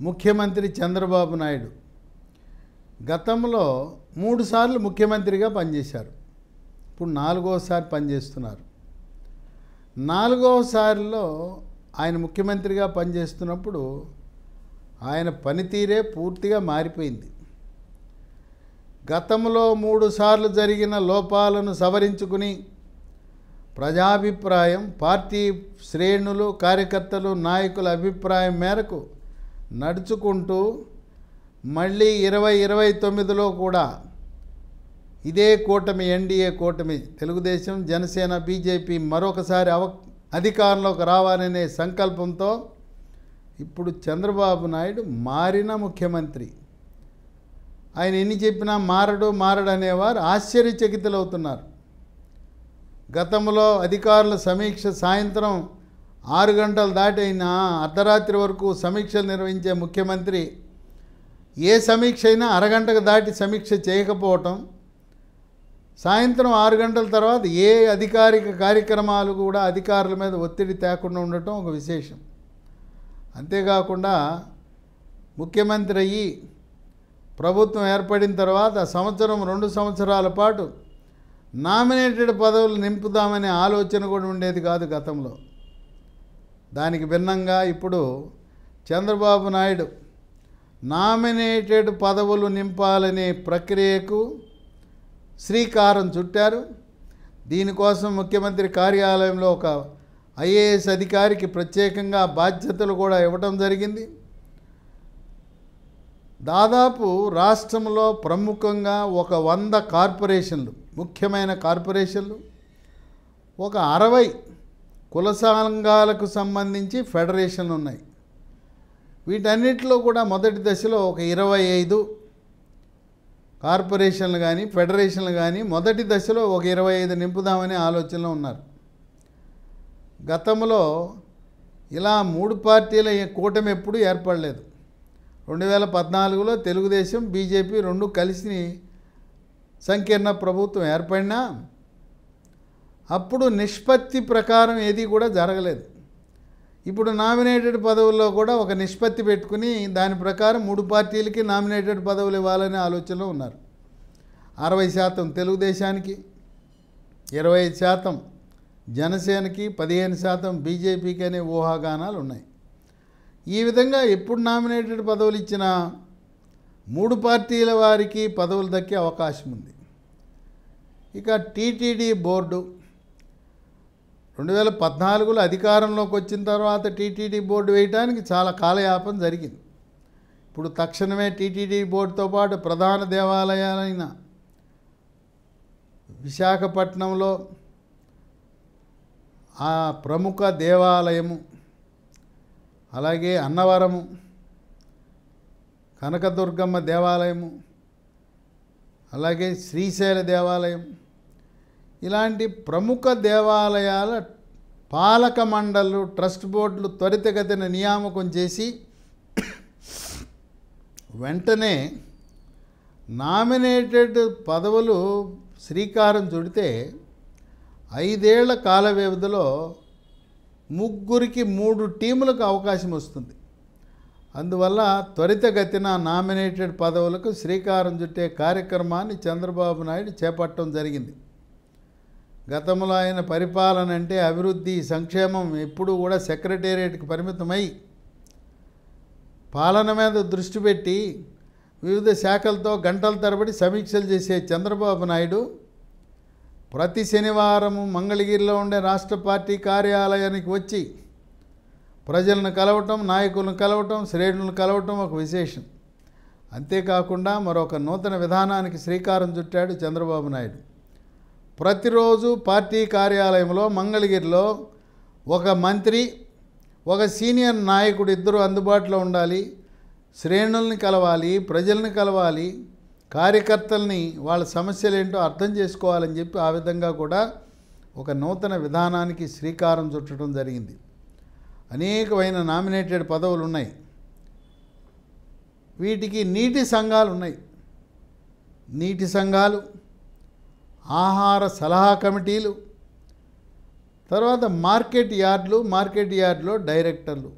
ముఖ్యమంత్రి చంద్రబాబు నాయుడు గతంలో 3 సార్లు ముఖ్యమంత్రిగా పనిచేశారు. ఇప్పుడు 4వసారి పనిచేస్తున్నారు. 4వసారిలో ఆయన ముఖ్యమంత్రిగా పనిచేస్తున్నప్పుడు ఆయన పనితీరే పూర్తిగా మారిపోయింది. గతంలో 3 సార్లు జరిగిన లోపాలను సవరించుకుని ప్రజాభిప్రాయం, పార్టీ శ్రేణులు, కార్యకర్తలు, నాయకుల అభిప్రాయం మేరకు నడుచుకుంటూ మళ్ళీ 2029లో కూడా ఇదే కూటమి, ఎన్డీఏ కూటమి, తెలుగుదేశం, జనసేన, బీజేపీ మరొకసారి అధికారంలోకి రావాలనే సంకల్పంతో ఇప్పుడు చంద్రబాబు నాయుడు మారిన ముఖ్యమంత్రి. ఆయన ఎన్ని చెప్పినా మారడు అనేవారు ఆశ్చర్యచకితులవుతున్నారు. గతంలో అధికారుల సమీక్ష సాయంత్రం 6 గంటలు దాటైనా అర్ధరాత్రి వరకు సమీక్షలు నిర్వహించే ముఖ్యమంత్రి ఏ సమీక్ష అయినా అరగంటకు దాటి సమీక్ష చేయకపోవటం, సాయంత్రం 6 గంటల తర్వాత ఏ అధికారిక కార్యక్రమాలు కూడా అధికారుల మీద ఒత్తిడి తేకుండా ఉండటం ఒక విశేషం. అంతేకాకుండా ముఖ్యమంత్రి అయ్యి ప్రభుత్వం ఏర్పడిన తర్వాత సంవత్సరం 2 సంవత్సరాల పాటు నామినేటెడ్ పదవులు నింపుదామనే ఆలోచన కూడా ఉండేది కాదు గతంలో. దానికి భిన్నంగా ఇప్పుడు చంద్రబాబు నాయుడు నామినేటెడ్ పదవులు నింపాలనే ప్రక్రియకు శ్రీకారం చుట్టారు. దీనికోసం ముఖ్యమంత్రి కార్యాలయంలో ఒక ఐఏఎస్ అధికారికి ప్రత్యేకంగా బాధ్యతలు కూడా ఇవ్వడం జరిగింది. దాదాపు రాష్ట్రంలో ప్రముఖంగా ఒక 100 కార్పొరేషన్లు, ముఖ్యమైన కార్పొరేషన్లు, ఒక 60 కుల సంఘాలకు సంబంధించి ఫెడరేషన్లు ఉన్నాయి. వీటన్నిటిలో కూడా మొదటి దశలో ఒక 25 కార్పొరేషన్లు కానీ ఫెడరేషన్లు కానీ మొదటి దశలో ఒక 25 నింపుదామనే ఆలోచనలో ఉన్నారు. గతంలో ఇలా 3 పార్టీల కూటమి ఎప్పుడూ ఏర్పడలేదు. 2014లో తెలుగుదేశం, బీజేపీ 2 కలిసి సంకీర్ణ ప్రభుత్వం ఏర్పడినా అప్పుడు నిష్పత్తి ప్రకారం ఏది కూడా జరగలేదు. ఇప్పుడు నామినేటెడ్ పదవుల్లో కూడా ఒక నిష్పత్తి పెట్టుకుని దాని ప్రకారం 3 పార్టీలకి నామినేటెడ్ పదవులు ఇవ్వాలనే ఆలోచనలో ఉన్నారు. 60% తెలుగుదేశానికి, 25% జనసేనకి, 15% బీజేపీకి అనే ఊహాగానాలు ఉన్నాయి. ఈ విధంగా ఎప్పుడు నామినేటెడ్ పదవులు ఇచ్చినా 3 పార్టీల వారికి పదవులు దక్కే అవకాశం ఉంది. ఇక టీటీడీ బోర్డు 2014లో అధికారంలోకి వచ్చిన తర్వాత టీటీడీ బోర్డు వేయడానికి చాలా కాలయాపన జరిగింది. ఇప్పుడు తక్షణమే టీటీడీ బోర్డుతో పాటు ప్రధాన దేవాలయాలైన విశాఖపట్నంలో ఆ ప్రముఖ దేవాలయము, అలాగే అన్నవరము, కనకదుర్గమ్మ దేవాలయము, అలాగే శ్రీశైల దేవాలయం, ఇలాంటి ప్రముఖ దేవాలయాల పాలక మండళ్ళు, ట్రస్ట్ బోర్డులు త్వరితగతిన నియామకం చేసి వెంటనే నామినేటెడ్ పదవులు శ్రీకారం చుడితే 5 ఏళ్ల కాల వ్యవధిలో 3కి 3 టీములకు అవకాశం వస్తుంది. అందువల్ల త్వరితగతిన నామినేటెడ్ పదవులకు శ్రీకారం చుట్టే కార్యక్రమాన్ని చంద్రబాబు నాయుడు చేపట్టడం జరిగింది. గతంలో ఆయన పరిపాలన అంటే అభివృద్ధి, సంక్షేమం ఎప్పుడూ కూడా సెక్రటేరియట్కి పరిమితమై పాలన మీద దృష్టి పెట్టి వివిధ శాఖలతో గంటల తరబడి సమీక్షలు చేసే చంద్రబాబు నాయుడు ప్రతి శనివారము మంగళగిరిలో ఉండే రాష్ట్ర పార్టీ కార్యాలయానికి వచ్చి ప్రజలను కలవటం, నాయకులను కలవటం, శ్రేణులను కలవటం ఒక విశేషం. అంతేకాకుండా మరొక నూతన విధానానికి శ్రీకారం చుట్టాడు చంద్రబాబు నాయుడు. ప్రతిరోజు పార్టీ కార్యాలయంలో మంగళగిరిలో ఒక మంత్రి, ఒక సీనియర్ నాయకుడు ఇద్దరు అందుబాటులో ఉండాలి. శ్రేణుల్ని కలవాలి, ప్రజల్ని కలవాలి, కార్యకర్తల్ని వాళ్ళ సమస్యలు ఏంటో అర్థం చేసుకోవాలని చెప్పి ఆ విధంగా కూడా ఒక నూతన విధానానికి శ్రీకారం చుట్టడం జరిగింది. అనేకమైన నామినేటెడ్ పదవులు ఉన్నాయి. వీటికి నీటి సంఘాలు ఉన్నాయి. నీటి సంఘాలు, ఆహార సలహా కమిటీలు, తర్వాత మార్కెట్ యార్డులు, మార్కెట్ యార్డులో డైరెక్టర్లు,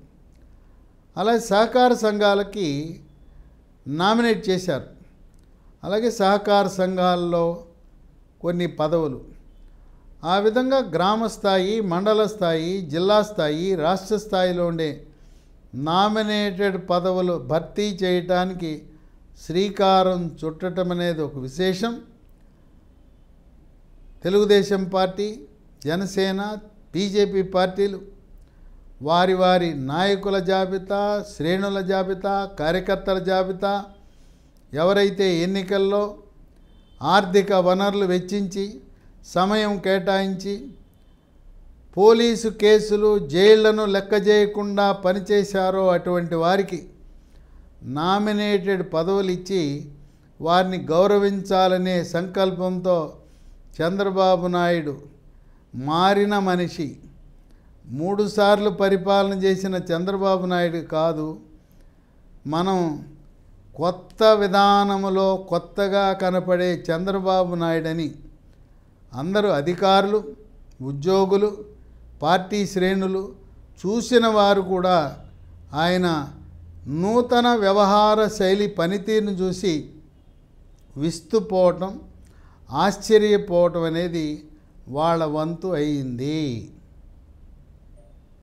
అలాగే సహకార సంఘాలకి నామినేట్ చేశారు. అలాగే సహకార సంఘాల్లో కొన్ని పదవులు, ఆ విధంగా గ్రామ స్థాయి, మండల స్థాయి, జిల్లా స్థాయి, రాష్ట్ర స్థాయిలో ఉండే నామినేటెడ్ పదవులు భర్తీ చేయటానికి శ్రీకారం చుట్టడం అనేది ఒక విశేషం. తెలుగుదేశం పార్టీ, జనసేన, బీజేపీ పార్టీలు వారి వారి నాయకుల జాబితా, శ్రేణుల జాబితా, కార్యకర్తల జాబితా, ఎవరైతే ఎన్నికల్లో ఆర్థిక వనరులు వెచ్చించి సమయం కేటాయించి పోలీసు కేసులు, జైళ్లను లెక్క చేయకుండా పనిచేశారో అటువంటి వారికి నామినేటెడ్ పదవులు ఇచ్చి వారిని గౌరవించాలనే సంకల్పంతో చంద్రబాబు నాయుడు మారిన మనిషి. 3 సార్లు పరిపాలన చేసిన చంద్రబాబు నాయుడు కాదు, మనం కొత్త విధానములో కొత్తగా కనపడే చంద్రబాబు నాయుడని అందరూ అధికారులు, ఉద్యోగులు, పార్టీ శ్రేణులు, చూసిన వారు కూడా ఆయన నూతన వ్యవహార శైలి పనితీరును చూసి విస్తుపోవటం, ఆశ్చర్యపోవటం అనేది వాళ్ళ వంతు అయింది.